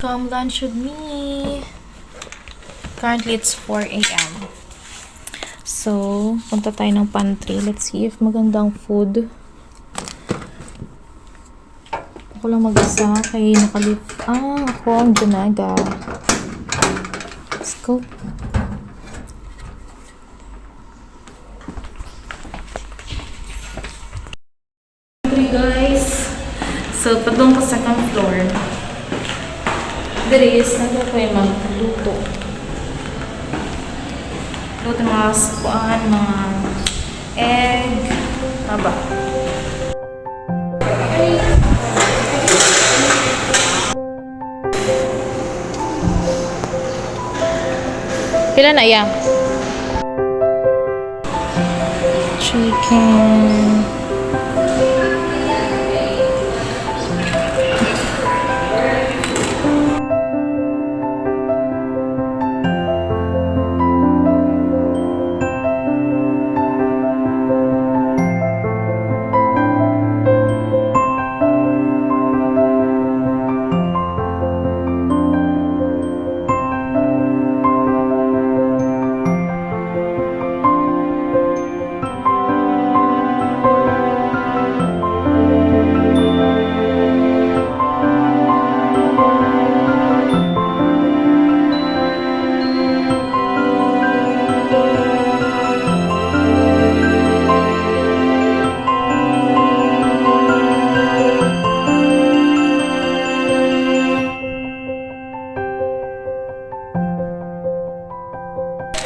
Come lunch with me. Currently, it's 4 a.m. So, punta tayo ng pantry. Let's see if magandang food. Ako lang mag-isa kay ako ang Janaga. Let's go. Pantry, guys. So, padung ko sa second floor. There is, nandun ko yung magluto. Luto mga spuan, mga egg, haba. Pila na iya? Chicken.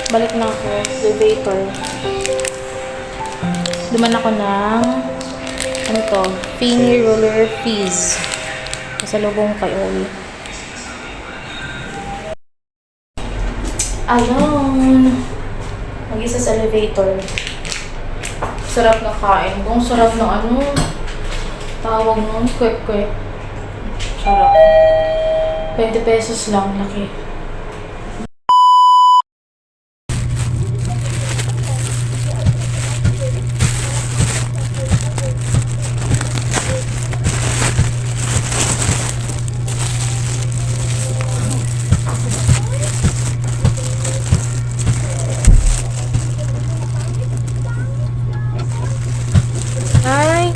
Balik na ako, elevator. Duman ako ng ano to, Finny Roller Fizz. Kasalubong kay Oli. Ayun. Mag-isa sa elevator. Sarap na kain. Kung sarap na ano, tawag nun, kwek-kwek. Sarap. 20 pesos lang, laki. Hi!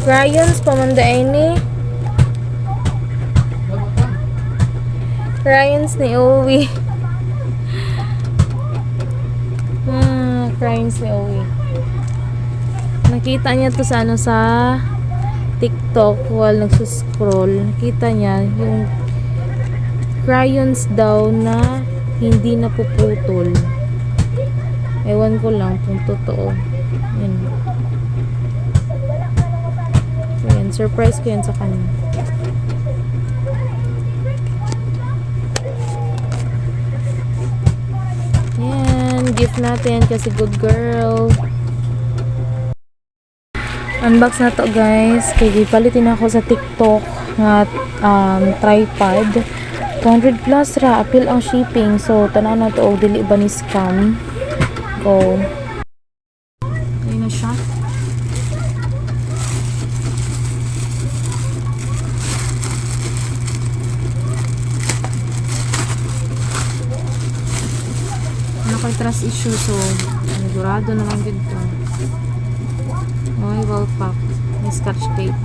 Ryan's pamanday ni. Ryan's ni Owie. Ryan's ni Owie. Nakita niya to sa ano, sa TikTok while nagsuscroll. Nakita niya yung crayons daw na hindi napuputol. Ewan ko lang kung totoo. Yan. So, yan. Surprise ko yan sa kanya. Yan. Gift natin kasi good girl. Unbox na to, guys. Kaya palitin ako sa TikTok nga tripod. 200 plus ra. Appeal ang shipping. So, tanan na to. O, dili ba ni scam? Go. Ayun na siya. Ano ko'y trust issue, so sigurado naman dito. Okay, well pack. May scotch tape.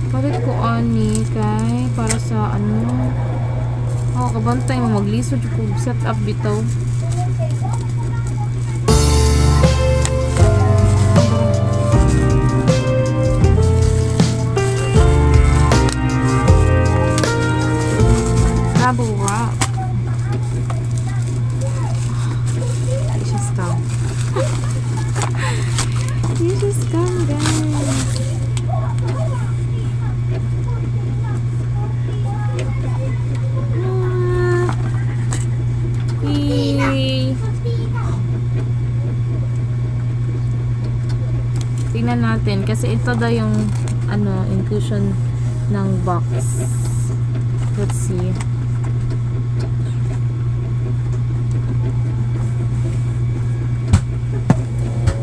Palit ko ani kay para sa ano. Kabantay mo maglisod yung set up bitaw. Bubble wrap. It's just come. It's just come, guys. Tingnan natin kasi ito daw yung ano, inclusion ng box. Let's see.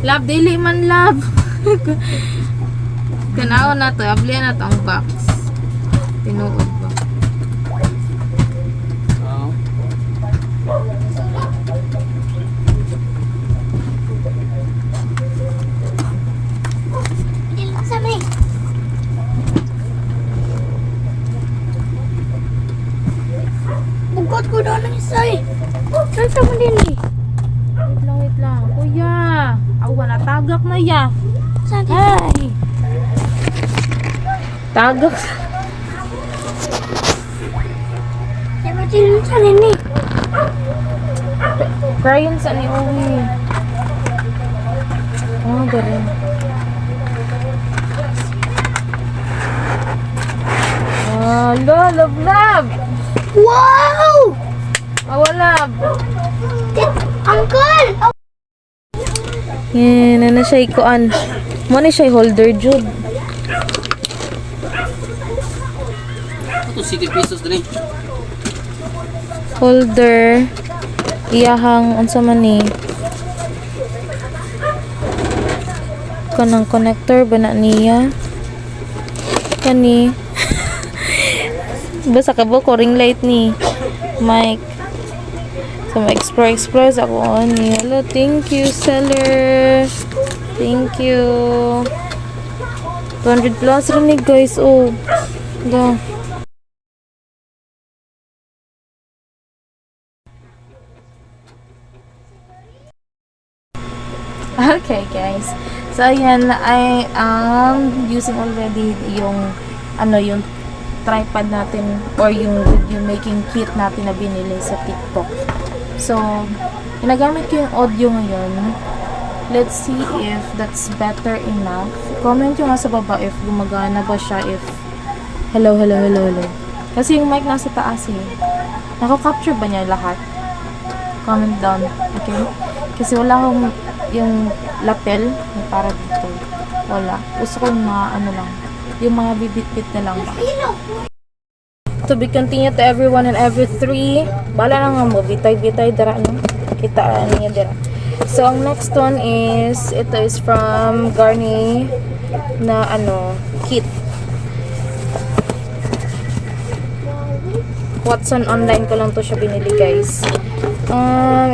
Love, daily man love. Kanaon na to, ablihan na to ang box. Tinuod ba? Oo. Bugot ko daw ng isa eh. Nasa mo din eh. Wait lang. Kuya! Awa na, tagak na ya. Saan din? Ay! Tagak. Diba din sa nini? Crayon sa ni Owi. Oh, galing. Ah, love. Wow! Awalab. Uncle! Yan, na siya ikuan. Mo ni siya holder, Jude. Ito, 60 pesos din eh. Holder. Iyahang, unsa man ni. Kanang connector ba na niya? Kani. Basta ka ba ko ring light ni mic. So, explore ako ni. Hello, thank you, seller. Thank you. 200 plus rin ni guys. Oh. Go. Okay, guys. So, ayan, I am using already yung yung tripod natin or yung video making kit natin na binili sa TikTok. So, ginagamit ko yung audio ngayon. Let's see if that's better enough. Comment nyo nga sa baba if gumagana ba siya, if hello. Kasi yung mic nasa taas eh. Nako-capture ba niya lahat? Comment down, okay? Kasi wala akong yung lapel na para dito. Wala. Gusto ko yung mga lang. Yung mga bibit-bit na lang ba. To be continued to everyone and every three. Bala na nga mo. Bitay dara no. Kita niya dara. So, ang next one is, ito is from Garnier na kit. Watson online ko lang to siya binili, guys.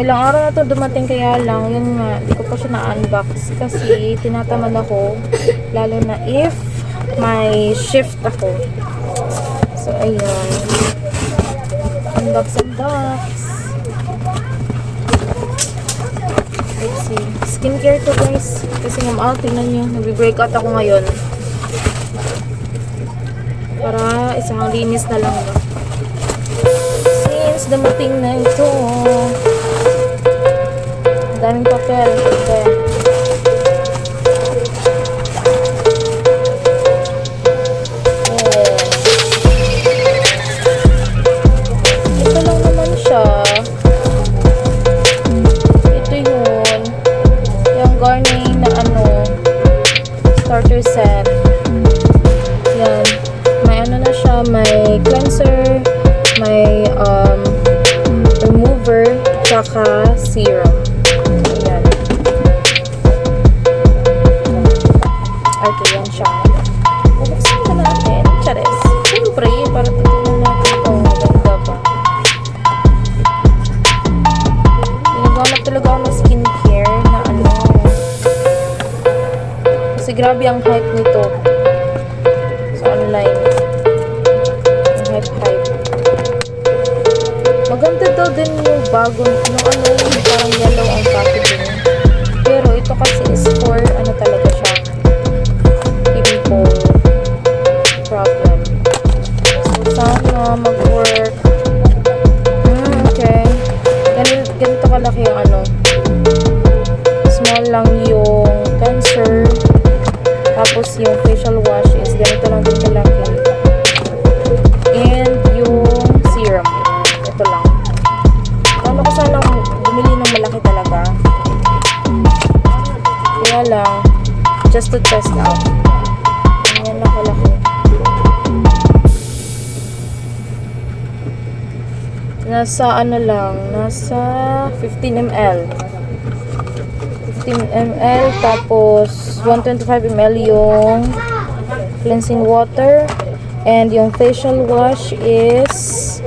Ilang araw na to dumating, kaya lang yun nga, di ko pa siya na-unbox kasi tinatamad ako, lalo na if may shift ako. So ayun, unbox. Let's see, skincare to, guys, kasi tingnan nyo, nagbe-breakout ako ngayon para isang linis na lang ba. Dumating na ito. Daming papel. Okay. Ito lang naman siya. Ito yun. Yung Garnier na starter set. Yan. May na siya. May cleanser. May remover, tsaka serum. Ayan. Okay, yan siya. Bubuksan na natin. Charis. Siyempre, para titignan natin kung maganda ba. Ginaganap talaga ako ng skincare na kasi grabe ang hype nito sa online. Ang hype. Maganda daw din yung bago, yung parang yellow ang packaging. Pero ito kasi is for, talaga siya, pimple problem. So, sana mag-work. Okay. Ganito kalaki yung small lang yung cleanser. Tapos yung facial wash is ganito lang din kalaki. And yung serum. Ito lang. Ano ko sanang bumili ng malaki talaga. Kaya lang, just to test out. Ayan lang kalaki. Nasa nasa 15 ml. 15 ml, tapos 125 ml yung cleansing water. And yung facial wash is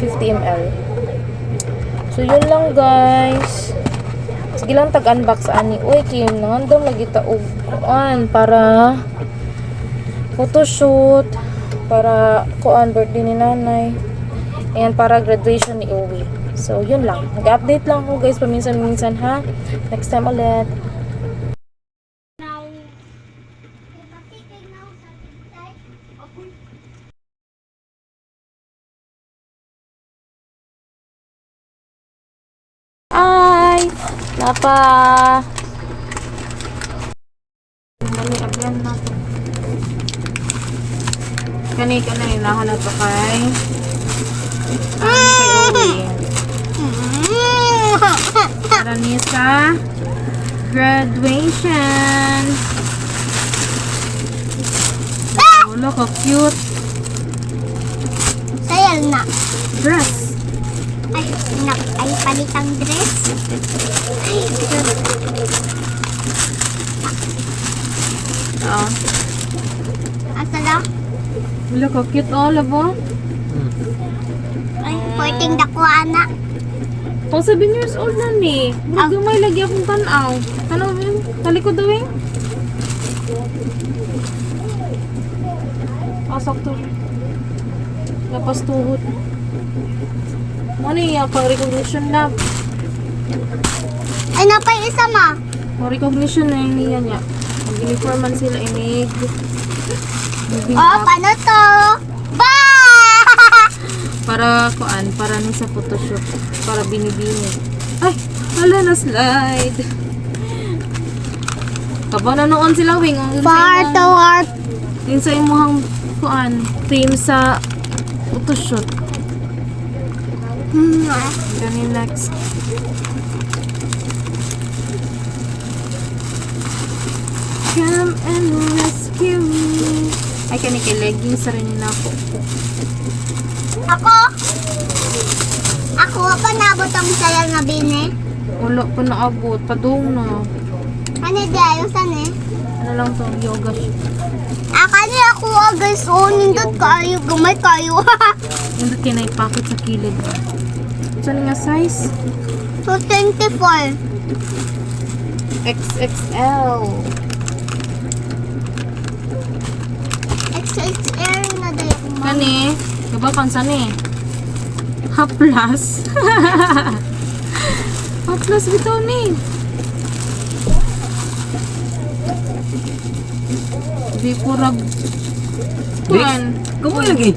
50 ml. So, yun lang guys. Sige lang tag-unbox ani. Uy, kim nandong lagi taog kuan para photoshoot, para kuan birthday ni nanay, and para graduation ni Uwi. So, yun lang. Nag-update lang ako guys paminsan-minsan ha. Next time ulit. Ay! Napa! Dali, again na. Kani nahanap pa kay Uwi. Para niya sa graduation. Oh, look how cute Sayal na. dress. Ay, ay palitang dress. Ay, Oh, asa na? look how cute all of them. Ay, porting dako anak. Pang 7 years old na ni. Gamay lagi akong tanaw. Tanaw mo, talikod daw eh. Pasok to. Lapas tuhod. Ano yung pang recognition na? Ay, napay isa ma. Pang recognition na yun niya niya. Mag-uniforman sila inig. Moving Oh, up. paano to? Ba! Para kuan, para ni sa photoshoot. Para binibini. Ay, wala na slide. Kabang na noon sila wing. Part to art. Yung sa imuhang kuan, theme sa photoshoot. Gani next. Come and rescue me. Ay, kani kay leggings sa rin na ako. Ako pa nabot ang sayal nga bine. Wala pa naabot. Padung na. Ano di ayusan eh? Ano lang to, yoga shoe. Akali ako guys, nindot kayo, gamay kayo. Hindi kinaipacket sa kilid. Saan nga size? 224. XXL. XXL na dahil ko ma. Kani, diba pansan eh? Ha plus. Ha plus bitaw ni. Di purag. Kuan. Kamu lagi.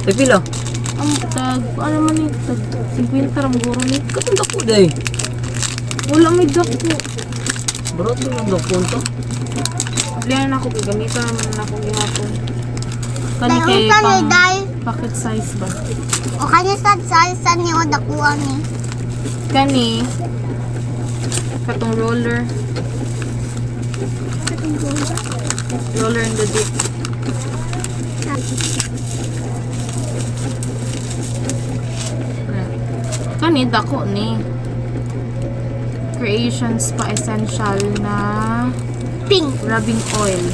Pila. Ang tag, ano man eh, tag 50 ram guro ni. Katong dako day. Wala may dako. Bro, to lang dako to. Liyan ako, gamitan naman ako gihapon. Kani Dahil kay ka ni pang dahil. pocket size ba? O kanya sa ni o dakuan ni. Kani, katong roller. Roller in the deep. Kani, dako ni. Creations pa essential na Pink. rubbing oil.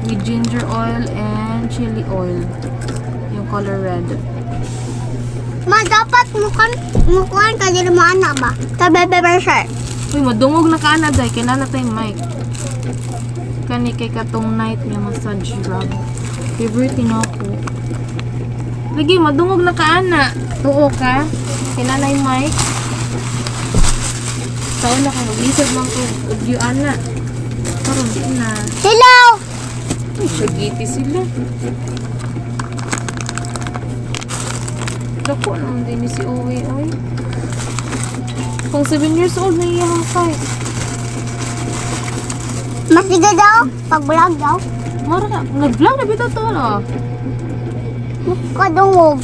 With ginger oil and chili oil. Yung color red. Ma, dapat mukuhan ka din mo anak ba? Sa bebe version. Uy, madungog na kaana day. Kailan na tayong mic. Kani kay katong night niya massage rub. Favorite na ako. Lagi, madungog na kaana. Oo ka. Kailan na yung mic. Taon na ka. Mag-lisod lang ko. Udyo ana. Parang di na. Hello! Ay, syagiti sila. Dako naman din ni si Uwe. Ay. Kung 7 years old na iyang size. Masiga daw. Pag-vlog daw. Mara, nag-vlog na bitaw to, no? Kadungog.